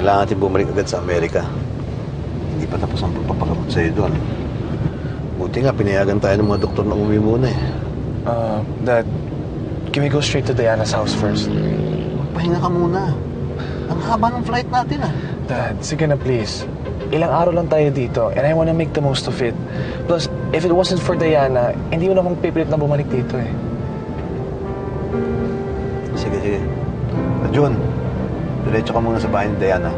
Kailangan natin bumalik agad sa Amerika. Hindi pa tapos ang pagpapagamot sa'yo doon. Buti nga, pinayagan tayo ng mga doktor na umuwi muna eh. Dad, can we go straight to Diana's house first? Magpahinga ka muna. Ang haba ng flight natin ah. Dad, sige na please. Ilang araw lang tayo dito and I wanna make the most of it. Plus, if it wasn't for Diana, hindi mo naman pipilit na bumalik dito eh. Sige, sige. John, diretso ka muna sa bahay ni Diana.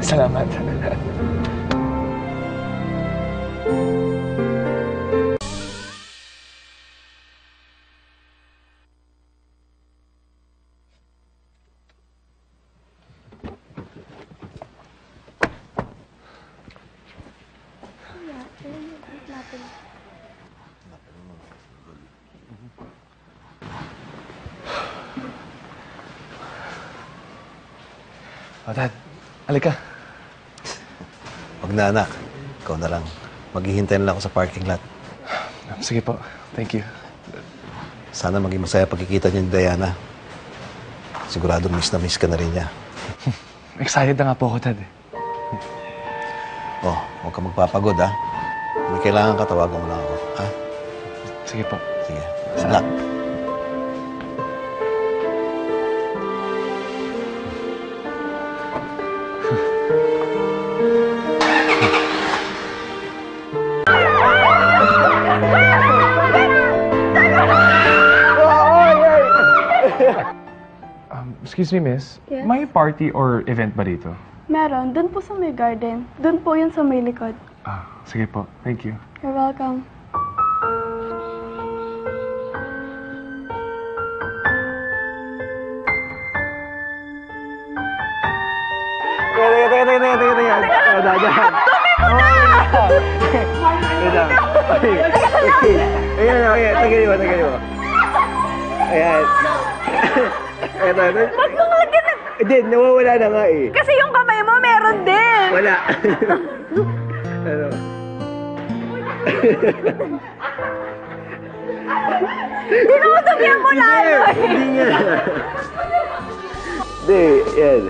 Salamat. Oh, Dad, halika. Wag na, anak. Ikaw na lang. Maghihintay na lang ako sa parking lot. Sige po. Thank you. Sana maging masaya pagkikita niyo ni Diana. Siguradong miss na miss ka na rin niya. Excited na nga po ako, Dad. Oh, huwag ka magpapagod, ha? May kailangan ka, tawagan mo lang ako, ha? Sige po. Sige. Good luck. Excuse me, miss. Yes? May party or event ba dito? Meron. Doon po sa may garden. Doon po yun sa may likod. Sige po. Thank you. You're welcome. Teka. Tagalin mo. Ayan. Ba't mo nga ganun? Hindi, nawawala na nga eh. Kasi yung kamay mo meron din. Wala. Ano? Tinutugyan mo lalo eh. Hindi nga. Hindi, yan.